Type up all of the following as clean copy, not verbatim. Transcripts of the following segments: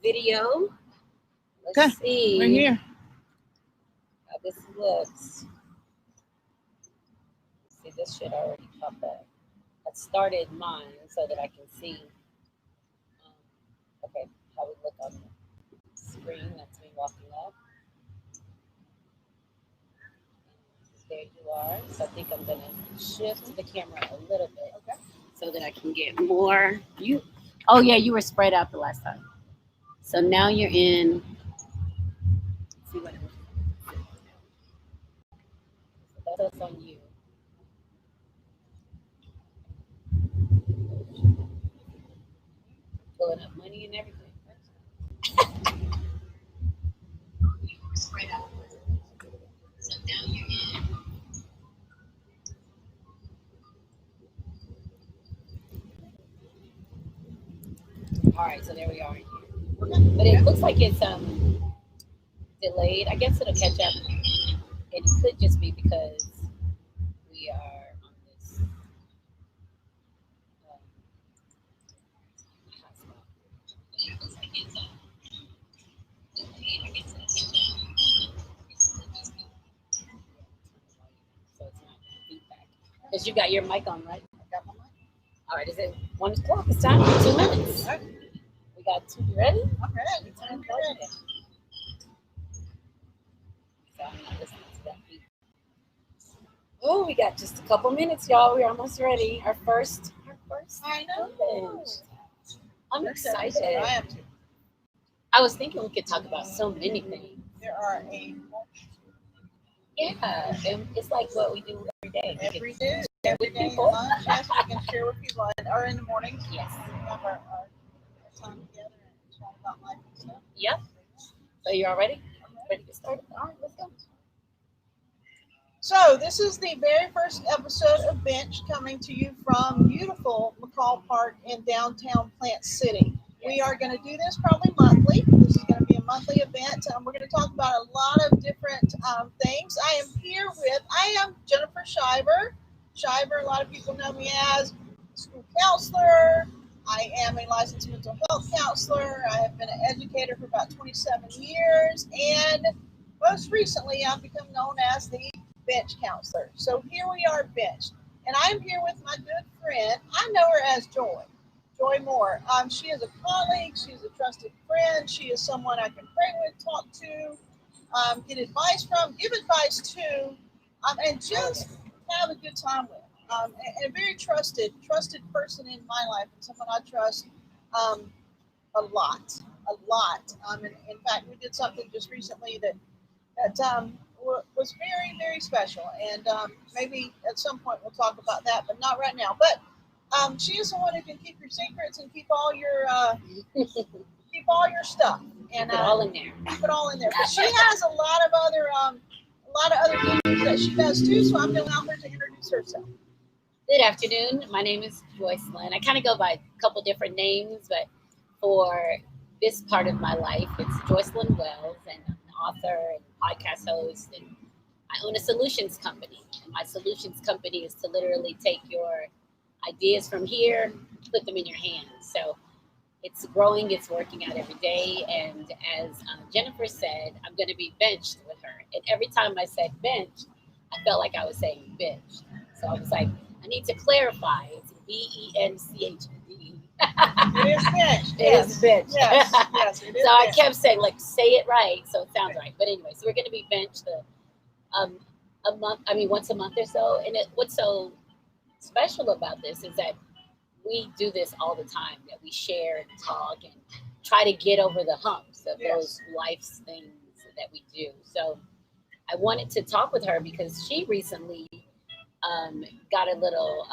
video. Let's see. We're here. How this looks. See, this should already pop up. I started mine so that I can see. Okay, how we look on the screen. That's me walking up. There you are. So I think I'm gonna shift the camera a little bit, okay, so that I can get more. You. Oh yeah, you were spread out the last time. So now you're in. Let's see what. That's us on you. Pulling up money and everything. Spread out. So now you're in. All right, so there we are. But it looks like it's delayed. I guess it'll catch up. It could just be because we are on this hotspot. It looks like it's delayed. I guess it'll catch up. So it's not feedback. Because you got your mic on, right? I got my mic. All right, is it 1 o'clock? It's time. 2 minutes. All right. We got two. You ready? I'm ready. I'm ready. So I'm not listening to that feedback. Oh, we got just a couple minutes, y'all. We're almost ready. Our first. I know. I'm excited. I am too. I was thinking we could talk about so many things. There are a yeah, and it's like what we do every day. Every day, with people. Lunch, yes, we can share with people, or in the mornings. Yes. We have our time together and chat about life and stuff. Yep. So you all ready? I'm ready to start. All right, let's go. So this is the very first episode of Bench coming to you from beautiful McCall Park in downtown Plant City. We are going to do this probably monthly. This is going to be a monthly event. We're going to talk about a lot of different things. I am Jennifer Shiver. Shiver, a lot of people know me as school counselor. I am a licensed mental health counselor. I have been an educator for about 27 years. And most recently, I've become known as the Bench counselor. So here we are, Bench. And I'm here with my good friend. I know her as Joy. Joy Moore. She is a colleague. She's a trusted friend. She is someone I can pray with, talk to, get advice from, give advice to, and just have a good time with. And a very trusted person in my life, and someone I trust a lot. And in fact, we did something just recently that was very, very special. And maybe at some point we'll talk about that, but not right now. But she is someone who can keep your secrets and keep all your stuff and keep it all in there. Keep it all in there. But she has a lot of other things that she does too. So I'm going to allow her to introduce herself. Good afternoon. My name is Joyce Lynn. I kind of go by a couple different names, but for this part of my life, it's Joyce Lynn Wells, and I'm an author and podcast host, and I own a solutions company. And my solutions company is to literally take your ideas from here, put them in your hands. So it's growing, it's working out every day. And as Jennifer said, I'm going to be benched with her. And every time I said bench, I felt like I was saying bench. So I was like, I need to clarify. It's BENCHD. It is bench. It is bench. Yes, it is. So I kept saying, like, say it right, so it sounds right. But anyway, so we're going to be benched a month. I mean, once a month or so. And what's so special about this is that we do this all the time. That we share and talk and try to get over the humps of those life's things that we do. So I wanted to talk with her because she recently got a little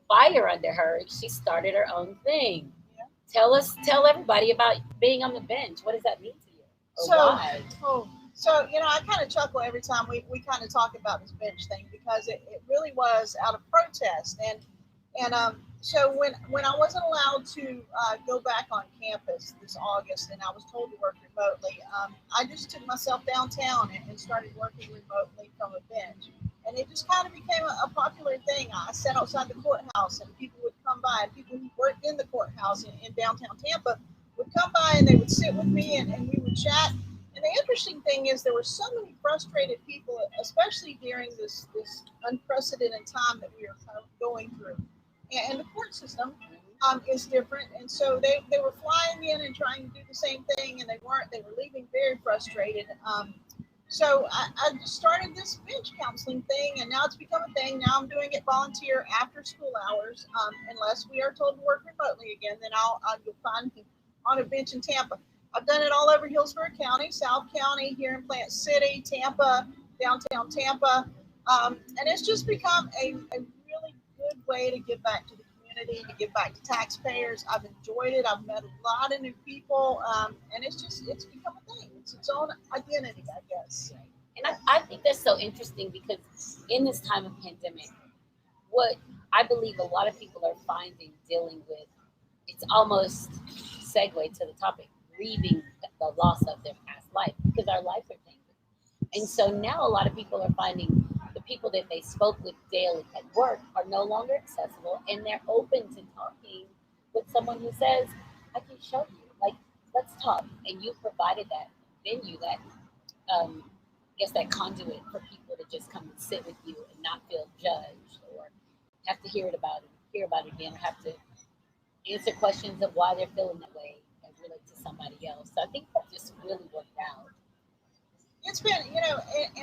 fire under her. She started her own thing. Yeah. Tell everybody about being on the bench. What does that mean to you? Why? So I kind of chuckle every time we kind of talk about this bench thing because it really was out of protest. And so when I wasn't allowed to go back on campus this August and I was told to work remotely, I just took myself downtown and started working remotely from a bench. And it just kind of became a popular thing. I sat outside the courthouse and people would come by, and people who worked in the courthouse in downtown Tampa would come by and they would sit with me and we would chat. And the interesting thing is there were so many frustrated people, especially during this unprecedented time that we are kind of going through. And the court system is different. And so they were flying in and trying to do the same thing, and they weren't. They were leaving very frustrated. So I just started this bench counseling thing, and now it's become a thing. Now I'm doing it volunteer after school hours, unless we are told to work remotely again. Then I'll find me on a bench in Tampa. I've done it all over Hillsborough County, South County, here in Plant City, Tampa, downtown Tampa, and it's just become a really good way to give back to the community, to give back to taxpayers. I've enjoyed it. I've met a lot of new people, and it's become a thing. It's its own identity, I guess. And I think that's so interesting because in this time of pandemic, what I believe a lot of people are finding dealing with, it's almost segue to the topic, grieving the loss of their past life because our lives are changing. And so now a lot of people are finding the people that they spoke with daily at work are no longer accessible, and they're open to talking with someone who says, I can show you, like, let's talk. And you provided that venue, that I guess that conduit for people to just come and sit with you and not feel judged or have to hear about it again, or have to answer questions of why they're feeling that way and relate to somebody else. So I think that just really worked out. It's been,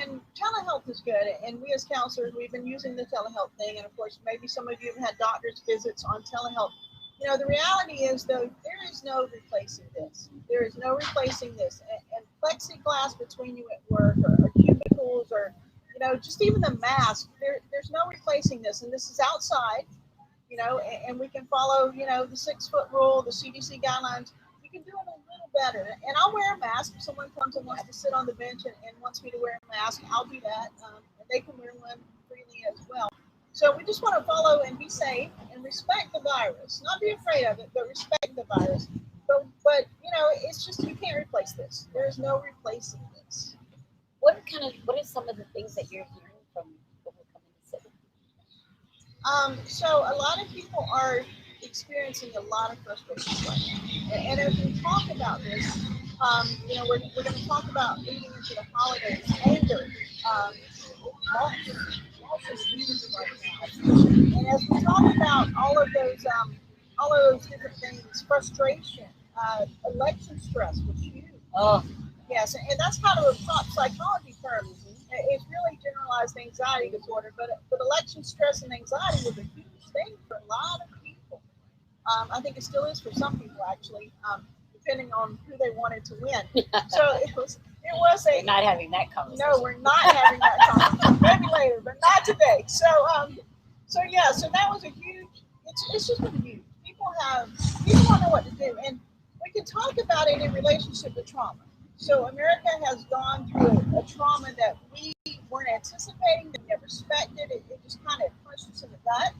and telehealth is good. And we as counselors, we've been using the telehealth thing. And of course, maybe some of you have had doctor's visits on telehealth. The reality is, though, there is no replacing this. There is no replacing this. And plexiglass between you at work, or cubicles, or, just even the mask, there's no replacing this. And this is outside, and we can follow, the 6-foot rule, the CDC guidelines. We can do it a little better. And I'll wear a mask if someone comes and wants to sit on the bench and wants me to wear a mask. I'll do that. And they can wear one freely as well. So we just want to follow and be safe and respect the virus. Not be afraid of it, but respect the virus. But it's just, you can't replace this. There is no replacing this. What are some of the things that you're hearing from people who come in the city? So a lot of people are experiencing a lot of frustration right now. And as we talk about this, we're going to talk about leading into the holidays, anger, loss is huge right now. And as we talk about all of those different things, frustration, election stress was huge. Oh, yes, and that's kind of a top psychology term. It's really generalized anxiety disorder, but election stress and anxiety was a huge thing for a lot of people. I think it still is for some people, actually, depending on who they wanted to win. So it was a. We're not having that conversation. No, we're not having that conversation. Maybe later, but not today. So that was a huge. It's just been huge. People don't know what to do, and we can talk about it in relationship to trauma. So America has gone through a trauma that we weren't anticipating, that we never expected. It just kind of punched us in the gut.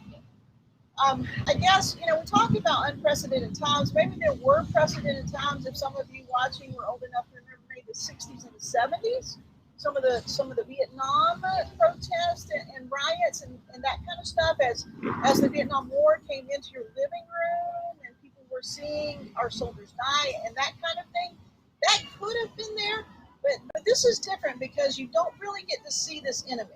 I guess, we talk about unprecedented times. Maybe there were precedented times if some of you watching were old enough to remember maybe the 60s and the 70s. Some of the Vietnam protests and riots and that kind of stuff as the Vietnam War came into your living room and people were seeing our soldiers die and that kind of thing. That could have been there, but this is different because you don't really get to see this enemy.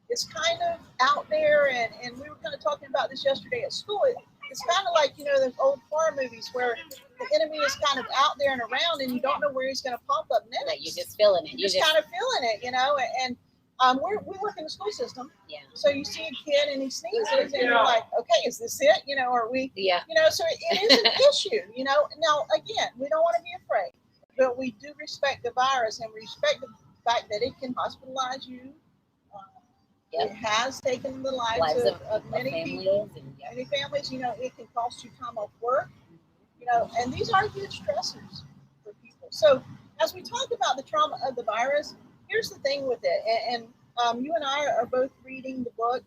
It's kind of out there, and we were kind of talking about this yesterday at school. It's kind of like, those old horror movies where the enemy is kind of out there and around, and you don't know where he's going to pop up next. Like you're just feeling it. You're just kind of feeling it, and we work in the school system. Yeah. So you see a kid and he sneezes, and you're like, okay, is this it? Are we? Yeah. So it is an issue. Now again, we don't want to be afraid, but we do respect the virus and we respect the fact that it can hospitalize you. Yep. It has taken the lives of many people, many families. It can cost you time off work. And these are huge stressors for people. So as we talk about the trauma of the virus, here's the thing with it. And you and I are both reading the book,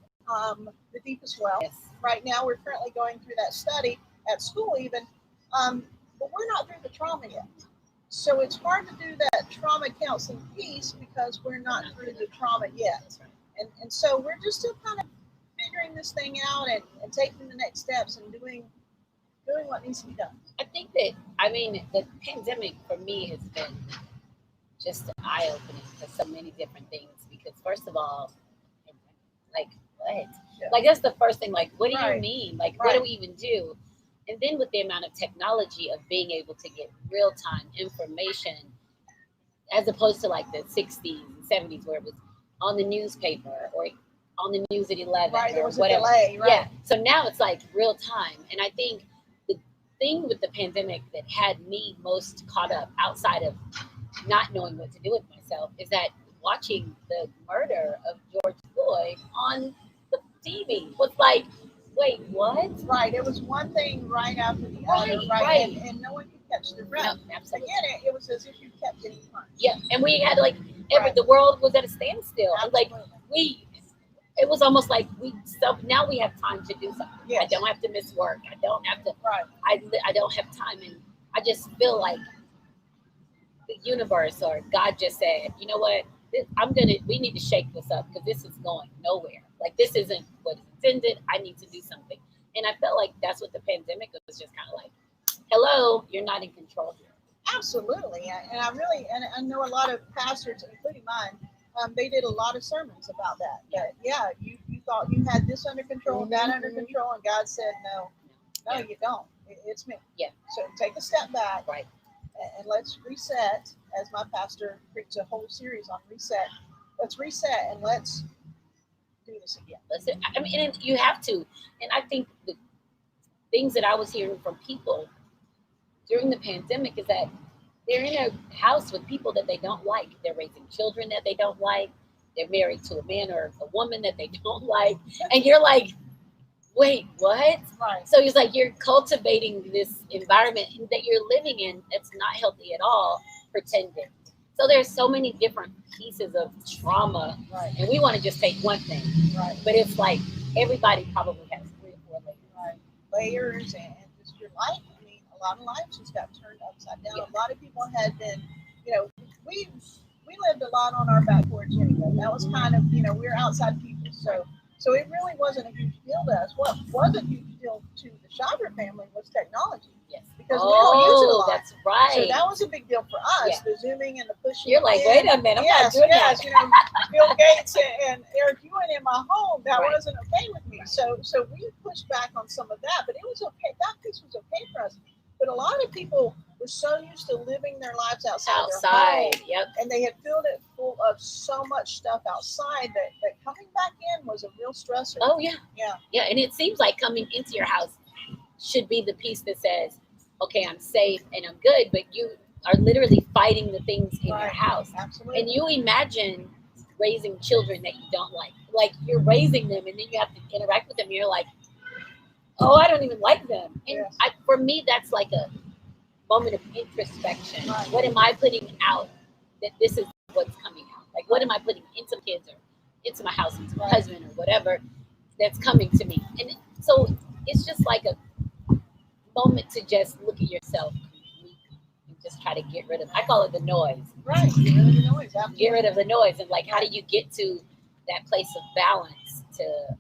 The Deepest Well. Yes. Right now, we're currently going through that study at school even, but we're not through the trauma yet. So it's hard to do that trauma counseling piece because we're not through the trauma yet. And so we're just still kind of figuring this thing out and taking the next steps and doing doing what needs to be done. I think that, I mean, the pandemic for me has been just eye opening for so many different things. Because, first of all, like, what? Yeah. Like, that's the first thing. Like, what do you Right. mean? Like, what do we even do? And then with the amount of technology of being able to get real time information, as opposed to like the 60s and 70s where it was on the newspaper or on the news at 11 Right, there or was a whatever. delay, right. Yeah. So now it's like real time. And I think the thing with the pandemic that had me most caught up outside of not knowing what to do with myself is that watching the murder of George Floyd on the TV was like, wait, what? Right, it was one thing right after the Right, other, right? right. And no one could catch their breath. No, absolutely. Again, it was as if you kept getting punched. Yeah, and we had like Right. the world was at a standstill. And like Absolutely. it was almost like now we have time to do something. I Yes. don't have to miss work. I don't have to. Right. I don't have time, and I just feel like the universe or God just said, you know what? We need to shake this up because this is going nowhere. Like this isn't what is intended. I need to do something, and I felt like that's what the pandemic was just kind of like. Hello, you're not in control here. Absolutely, and I know a lot of pastors, including mine. They did a lot of sermons about that. That you thought you had this under control, that under control, and God said no, you don't. It's me. Yeah. So take a step back, Right. and let's reset. As my pastor preached a whole series on reset. Let's reset and let's do this again. Listen, I mean, and you have to, and I think the things that I was hearing from people during the pandemic is that they're in a house with people that they don't like. They're raising children that they don't like. They're married to a man or a woman that they don't like. And you're like, wait, what? Right. So it's like you're cultivating this environment that you're living in that's not healthy at all, pretending. So there's so many different pieces of trauma. Right. And we want to just take one thing. Right. But it's like everybody probably has 3 or 4 layers. Right. Layers and just your life. A lot of lives just got turned upside down. Yeah. A lot of people had been, we lived a lot on our back porch anyway. That was kind of, we were outside people. So it really wasn't a huge deal to us. What was a huge deal to the Shadra family was technology. Yes. Because we don't use it a lot. That's right. So that was a big deal for us, Yeah. the Zooming and the pushing. You're like, wait a minute, I'm not doing that. Bill Gates and Eric Ewan in my home, that Right. wasn't okay with me. So we pushed back on some of that, but it was okay. That piece was okay for us. But a lot of people were so used to living their lives outside their home, Yep. and they had filled it full of so much stuff outside that coming back in was a real stressor. Oh yeah. Yeah. Yeah, and it seems like coming into your house should be the piece that says, okay, I'm safe and I'm good, but you are literally fighting the things in Right. your house. Absolutely. And you imagine raising children that you don't like. Like you're raising them and then you have to interact with them. You're like, oh, I don't even like them. And Yes. for me, that's like a moment of introspection. Right. What am I putting out that this is what's coming out? Like, what am I putting into my kids or into my house, into my Right. husband or whatever that's coming to me? And so it's just like a moment to just look at yourself and just try to get rid of, I call it the noise. Right. Get rid of the noise. Absolutely. Get rid of the noise. And like, how do you get to that place of balance to,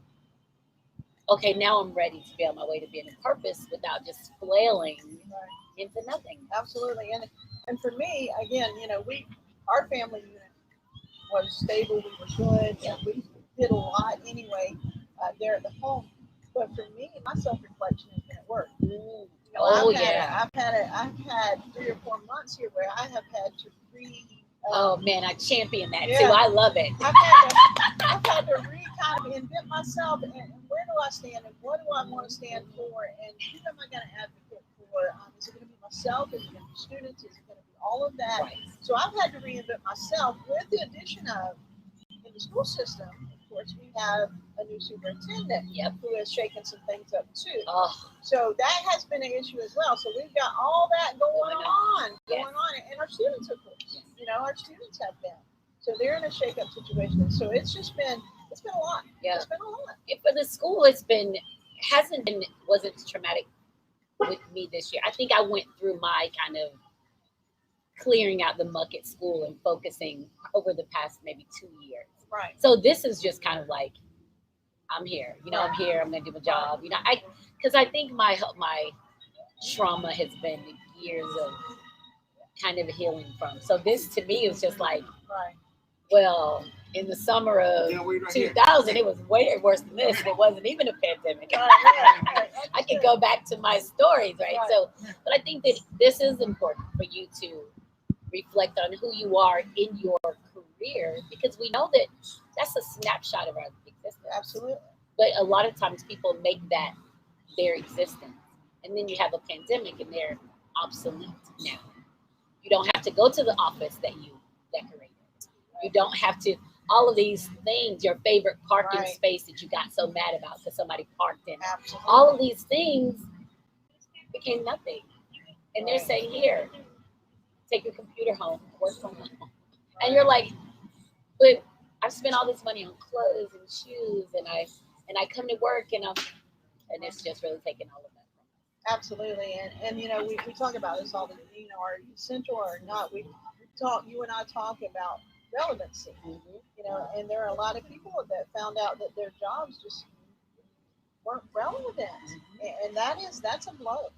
okay, now I'm ready to be on my way to being in purpose without just flailing Right. into nothing. Absolutely. And for me, again, our family unit was stable. We were good. Yeah. We did a lot anyway there at the home. But for me, my self-reflection has been at work. Oh, I've had 3 or 4 months here where I have had to oh man, I champion that Yeah. too. I love it. I've had to kind of invent myself and where do I stand and what do I want to stand for and who am I going to advocate for? Is it going to be myself? Is it going to be students? Is it going to be all of that? Right. So I've had to reinvent myself with the addition of, in the school system, of course, we have a new superintendent Yep. who has shaken some things up too. Oh, So that has been an issue as well. So we've got all that going on, Yes. and our students, of course, our students have been. So they're in a shake-up situation. So it's been a lot. Yeah. It's been a lot. for the school, wasn't traumatic with me this year. I think I went through my kind of clearing out the muck at school and focusing over the past maybe 2 years. Right. So this is just kind of like, I'm here. I'm here. I'm gonna do my job. Because I think my trauma has been years of kind of healing from. So this to me is just like, Right. well, in the summer of 2000, it was way worse than this. It wasn't even a pandemic. I could go back to my stories, right? So, but I think that this is important for you to reflect on who you are in your career because we know that that's a snapshot of our existence. Absolutely. But a lot of times people make that their existence. And then you have a pandemic and they're obsolete now. You don't have to go to the office that you decorated. You don't have to, all of these things, your favorite parking Right. space that you got so mad about because somebody parked in it. Absolutely. All of these things became nothing. And they're Right. saying, here, take your computer home, work from home. And you're like, but I've spent all this money on clothes and shoes and I come to work and it's just really taking all of that from us. Absolutely. And you know, we talk about this all the you know, are you essential or not? We talk, you and I talk about relevancy. Mm-hmm. You know, and there are a lot of people that found out that their jobs just weren't relevant, and that's a blow,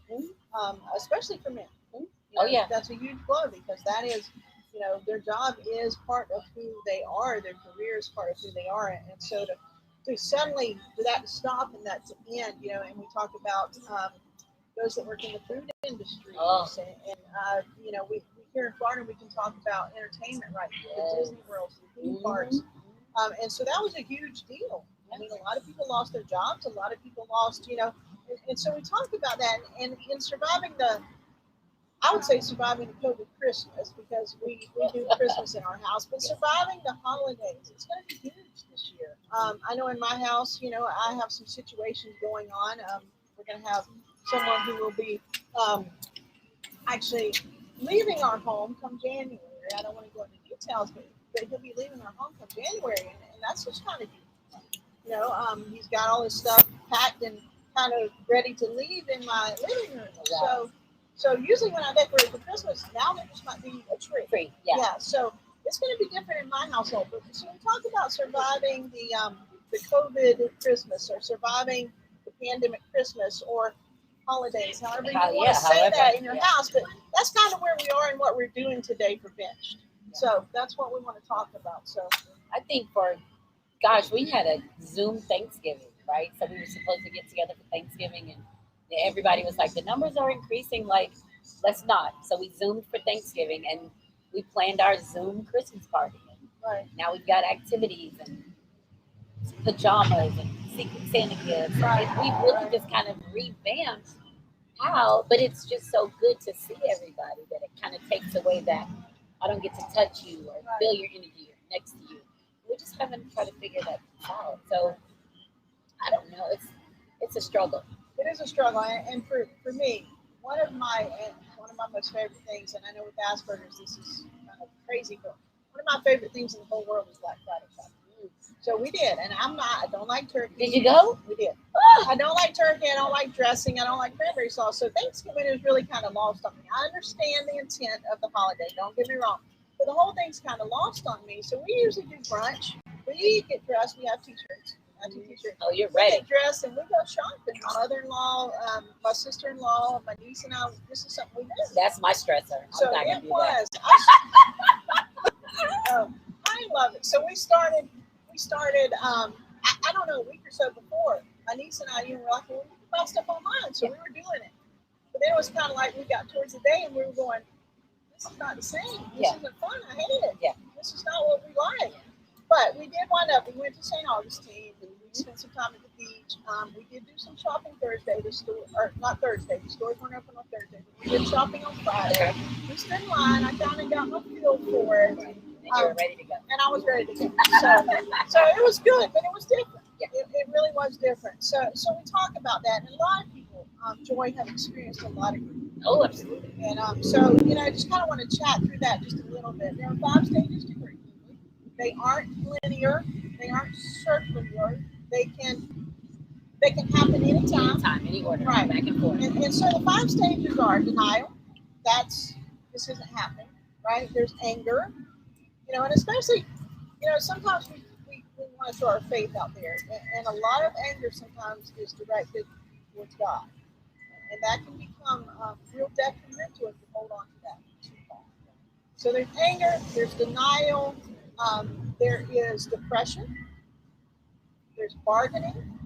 especially for men. You Oh, know, yeah. that's a huge blow because that is, you know, their job is part of who they are, their career is part of who they are, and so to suddenly for that to stop and that to end, you know, and we talk about those that work in the food industry, Oh. and you know, we here in Florida we can talk about entertainment, right? Yes. The Disney worlds, the theme parks. And so that was a huge deal. I mean, a lot of people lost their jobs. A lot of people lost, you know, and so we talk about that. And in surviving I would say surviving the COVID Christmas because we do Christmas in our house, but surviving the holidays, it's going to be huge this year. I know in my house, you know, I have some situations going on. We're going to have someone who will be actually leaving our home come January. I don't want to go into details, but he'll be leaving our home come January, and that's just kind of, you know, he's got all his stuff packed and kind of ready to leave in my living room. Wow. So usually when I decorate for Christmas, now there just might be a tree. Free, yeah. So it's going to be different in my household. But so we talk about surviving the COVID Christmas or surviving the pandemic Christmas or holidays, however you want to say that in your house. But that's kind of where we are and what we're doing today for Benched. So that's what we want to talk about. So I think gosh, we had a Zoom Thanksgiving, right? So we were supposed to get together for Thanksgiving and everybody was like, the numbers are increasing, like, let's not. So we Zoomed for Thanksgiving and we planned our Zoom Christmas party. And right. now we've got activities and pajamas and Secret Santa gifts. Right. And we really just kind of revamped how, but it's just so good to see everybody that it kind of takes away that I don't get to touch you or feel your energy or next to you. We just haven't tried to figure that out. So I don't know. It's a struggle. It is a struggle, and for me, one of my most favorite things, and I know with Asperger's this is kind of crazy, but one of my favorite things in the whole world is Black Friday shopping. So we did, and I don't like turkey. Did you go? We did. I don't like turkey. I don't like dressing. I don't like cranberry sauce. So Thanksgiving is really kind of lost on me. I understand the intent of the holiday. Don't get me wrong, but the whole thing's kind of lost on me. So we usually do brunch. We get dressed. We have t-shirts. Oh, you're We ready. get dressed and we go shopping. My mother-in-law, my sister-in-law, my niece and I. This is something we do. That's my stressor. So I'm not gonna it do was. I love it. So we started. I don't know, a week or so before. My niece and I, were like, well, we can buy stuff online. So we were doing it. But then it was kind of like we got towards the day and we were going, this is not the same. This isn't fun. I hate it. Yeah. This is not what we like. But we did wind up. We went to St. Augustine. We spent some time at the beach. We did do some shopping Thursday. Not Thursday. The stores weren't open on Thursday. But we did shopping on Friday. Okay. We stood in line. I kind of got my feel for it. And you were ready to go. And I was ready to go. So it was good, but it was different. Yeah. It really was different. So we talk about that, and a lot of people, Joy, have experienced a lot of grief. Oh, absolutely. And so I just kind of want to chat through that just a little bit. There are 5 stages to grief. They aren't linear. They aren't circular. They can happen anytime. Anytime, any order, right? Back and forth. And so the 5 stages are denial. This isn't happening, right? There's anger, and especially, sometimes we want to throw our faith out there, and a lot of anger sometimes is directed towards God. and that can become real detrimental if you hold on to that too long. So there's anger, there's denial, there is depression, there's bargaining.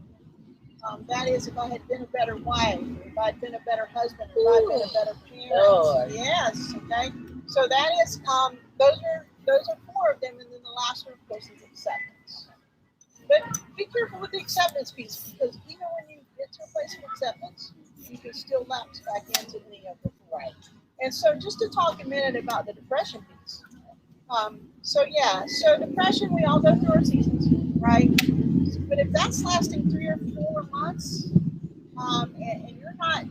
That is, if I had been a better wife, if I had been a better husband, if I had been a better parent. Lord. Yes, okay. So that is, those are four of them, and then the last one, of course, is acceptance. But be careful with the acceptance piece, because even when you get to a place of acceptance, you can still lapse back into any of it. Right. And so, just to talk a minute about the depression piece. So depression, we all go through our seasons, right? But if that's lasting 3 or 4 months, and you're not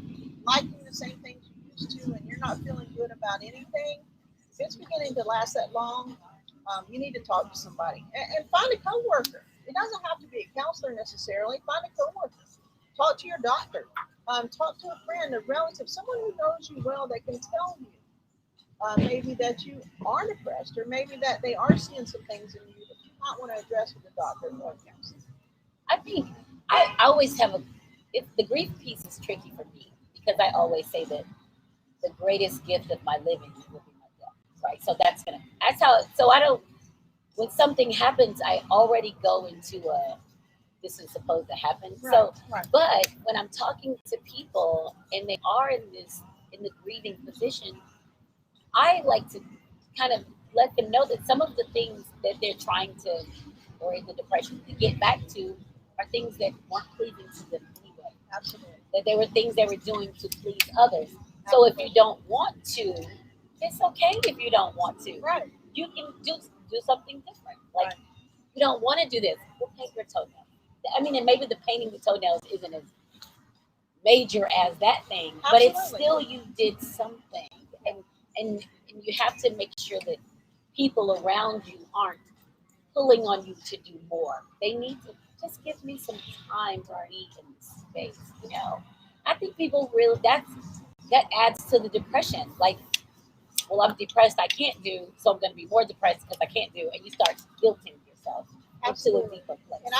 liking the same things you used to, and you're not feeling good about anything, if it's beginning to last that long, you need to talk to somebody and find a coworker. It doesn't have to be a counselor necessarily. Find a coworker. Talk to your doctor. Talk to a friend, a relative, someone who knows you well that can tell you maybe that you are depressed, or maybe that they are seeing some things in you that you might want to address with a doctor or a counselor. I think I always have the grief piece is tricky for me because I always say that the greatest gift of my living will be my death, right? So that's how, so I don't, when something happens, I already go into this is supposed to happen. So, Right. but when I'm talking to people and they are in the grieving position, I like to kind of let them know that some of the things that they're trying to, or in the depression, to get back to are things that weren't pleasing to them anyway. Absolutely. That they were things they were doing to please others. So if you don't want to, it's okay if you don't want to. Right. You can do something different. Like, Right. you don't want to do this, we'll paint your toenails. I mean, and maybe the painting the toenails isn't as major as that thing, but it's Absolutely. still, you did something, and you have to make sure that people around you aren't pulling on you to do more. They need to just give me some time to be in space. I think people really, that adds to the depression. Like, well, I'm depressed, I can't do, so I'm going to be more depressed because I can't do, and you start guilting yourself into a Absolutely. deeper place. And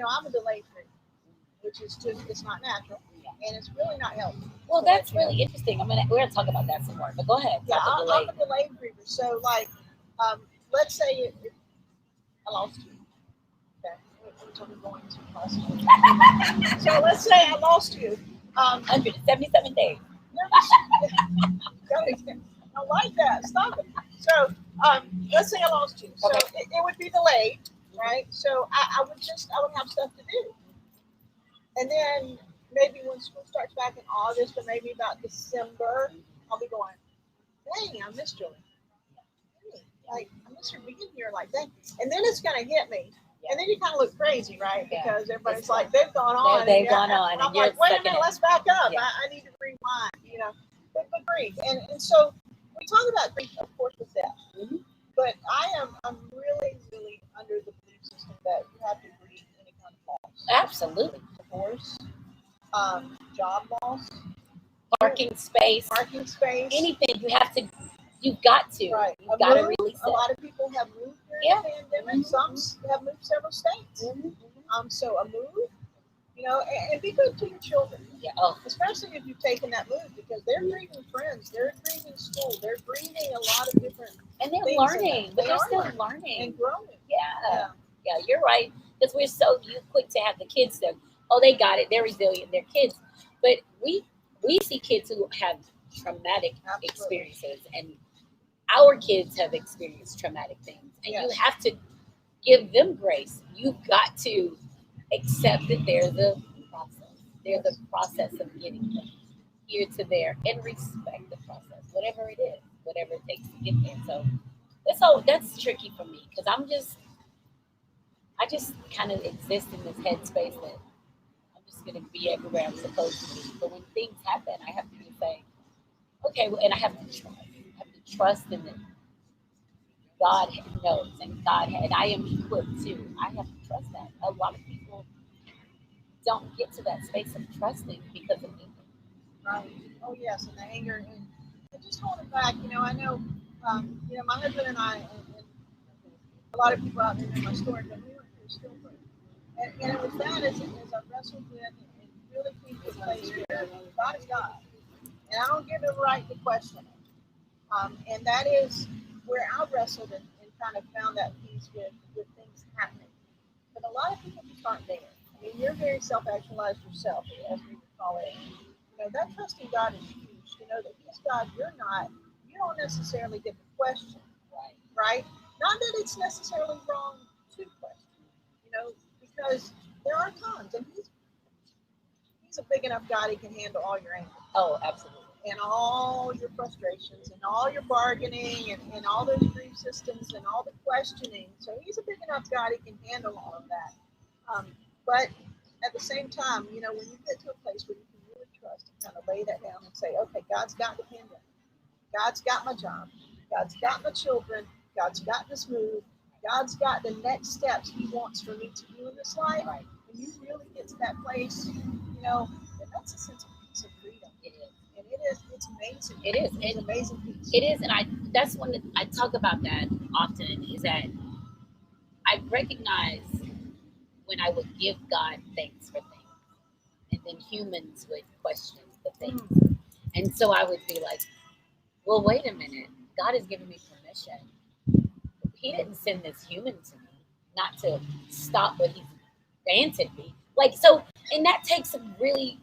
I'm a delayed griever, which is just, it's not natural, and it's really not healthy. Well, that's really interesting. We're gonna talk about that some more. But go ahead. Yeah, I'm a delayed griever. So, like, let's say I lost you. Okay, which I'm going to possibly. So let's say I lost you. 177 days. I don't like that. Stop it. So, let's say I lost you. So Okay. it would be delayed, right? So I would have stuff to do, and then maybe when school starts back in August, or maybe about December, I'll be going, dang, I missed Julie. Like, I miss her being here like that. And then it's going to hit me. And then you kind of look crazy, right? Because everybody's like, they've gone on. They've gone on. And I'm like, wait a minute, let's back up. Yeah. I need to rewind, But grief. And so we talk about grief, of course, with death. Mm-hmm. But I'm really, really under the belief system that you have to grieve any kind of loss. Absolutely. Divorce, job loss, Parking space, anything. You've got to. Right. You've got to release it. A lot of people have moved during the pandemic. Mm-hmm. Some have moved several states. Mm-hmm. So a move, and be good to your children. Yeah. Oh. Especially if you've taken that move, because they're grieving friends, they're grieving school, they're grieving a lot of different. And they're learning, but they're still learning and growing. Yeah, you're right. Because we're so quick to have the kids that, they got it, they're resilient, they're kids. But we see kids who have traumatic experiences, and our kids have experienced traumatic things, and you have to give them grace. You've got to accept that they're the process. They're the process of getting from here to there, and respect the process, whatever it is, whatever it takes to get there. So that's tricky for me, because I just kind of exist in this headspace that I'm just going to be everywhere I'm supposed to be. But when things happen, I have to say, okay, well, and I have to trust. I have to trust in that God knows, and I am equipped too. I have to trust that. A lot of people don't get to that space of trusting because of anger. Right. Oh yes, and the anger, and just holding back. I know, my husband and I, and a lot of people out there in my story, but we went through stillbirth, and it was that as I wrestled with and really came to a place where God is God, and I don't give him a right to question it. And that is where I wrestled and kind of found that peace with things happening. But a lot of people just aren't there. I mean, you're very self-actualized yourself, as we would call it. You know, that trust in God is huge. To know that He's God, you're not. You don't necessarily get the question, right? Not that it's necessarily wrong to question, you know, because there are times, and He's a big enough God, He can handle all your anger. Oh, absolutely. And all your frustrations and all your bargaining and all those grief systems and all the questioning. So He's a big enough God, He can handle all of that. But at the same time, you know, when you get to a place where you can really trust and kind of lay that down and say, okay, God's got the kingdom. God's got my job. God's got my children. God's got this move. God's got the next steps He wants for me to do in this life. Right. When you really get to that place, you know, then that's a sense of peace and freedom. It is. And it's amazing. It is. It's amazing peace. It is, and that's when I talk about that often, is that I recognize when I would give God thanks for things, and then humans would question the things. And so I would be like, well, wait a minute. God has given me permission. He didn't send this human to me, not to stop what He's granted me. Like, so, and that takes a really,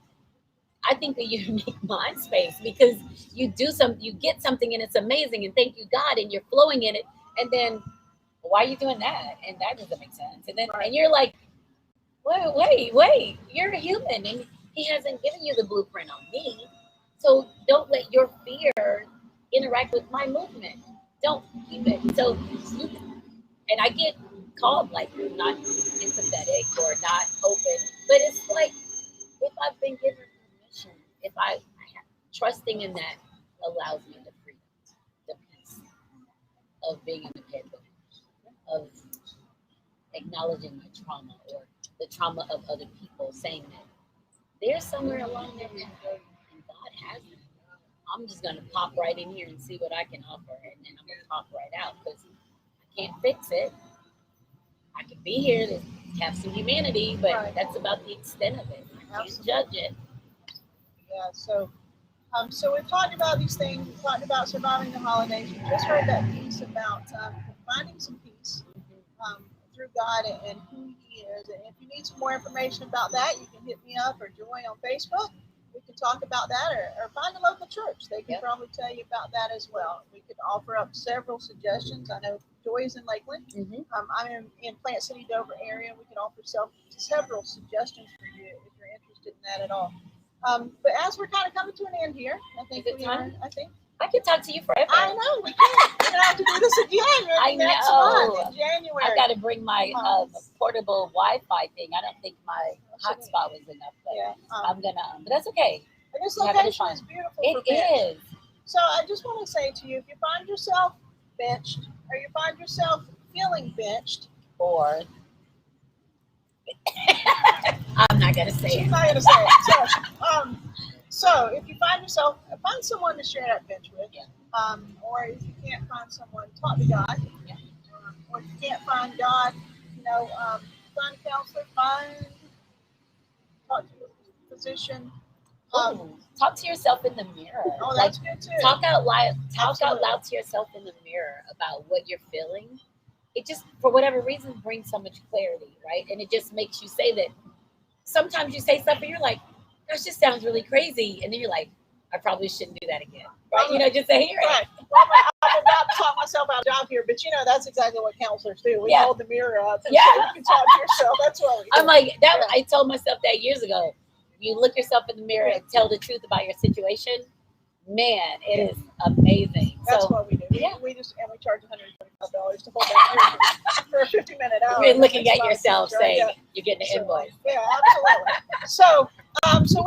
I think, a unique mind space, because you do something, you get something and it's amazing, and thank you, God, and you're flowing in it. And then, why are you doing that? And that doesn't make sense. And then, and you're like, wait, you're a human, and He hasn't given you the blueprint on me. So don't let your fear interact with my movement. Don't keep it. So, and I get called like not empathetic or not open, but it's like, if I've been given permission, if I have, trusting in that allows me the freedom, the peace of being independent, of acknowledging my trauma or the trauma of other people, saying that there's somewhere along there, and God has it. I'm just gonna pop right in here and see what I can offer, and then I'm gonna pop right out, because I can't fix it. I can be here to have some humanity, but that's about the extent of it. I can't judge it. Yeah. So we've talked about these things. We've talked about surviving the holidays. We just heard that piece about finding some peace through God and who He is. And if you need some more information about that, you can hit me up or Joy on Facebook. We can talk about that, or find a local church. They can probably tell you about that as well. We could offer up several suggestions. I know Joy is in Lakeland. I'm in Plant City, Dover area. We can offer several suggestions for you if you're interested in that at all. But as we're kind of coming to an end here, I think I could talk to you forever. I know we can. We're gonna have to do this again next month in January. I got to bring my portable Wi-Fi thing. I don't think my hotspot was enough, but I'm gonna. But that's okay. And this location is beautiful. It is. So I just want to say to you, if you find yourself benched, or you find yourself feeling benched, or I'm not gonna say it. She's not gonna say it. So if you find yourself, find someone to share that bench with. Or if you can't find someone, talk to God. Or if you can't find God, you know, find a counselor, talk to a physician. Talk to yourself in the mirror. Oh, that's good too. Talk out loud to yourself in the mirror about what you're feeling. It just, for whatever reason, brings so much clarity, right? And it just makes you say that. Sometimes you say stuff and you're like, that just sounds really crazy. And then you're like, I probably shouldn't do that again. Right? You know, just say, hear it. Right. Well, I'm about to talk myself out of job here, but you know, that's exactly what counselors do. We hold the mirror up and so you can talk to yourself. That's what we do. I'm like, I told myself that years ago. You look yourself in the mirror and tell the truth about your situation. Man, it is amazing. That's what we do. We charge $125 to hold that for a 50-minute hour. You're looking at yourself saying you're getting an invoice. Yeah, absolutely. So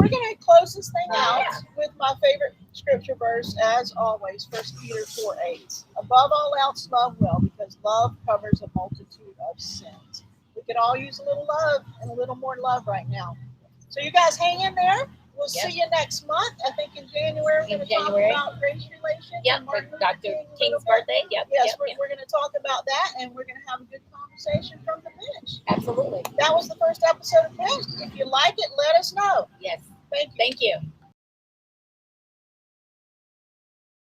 we're going to close this thing out with my favorite scripture verse, as always, 1 Peter 4:8. Above all else, love well, because love covers a multitude of sins. We could all use a little love and a little more love right now. So you guys hang in there. We'll Yep. see you next month. I think in January we're going to talk January. about race relations. Yep, and for Martin Luther Dr. King a little King's bit. birthday. Yep. Yes, Yep, we're, yep. we're going to talk about that, and we're going to have a good conversation from the bench. Absolutely. That was the first episode of Bench. If you like it, let us know. Yes. Thank you. Thank you.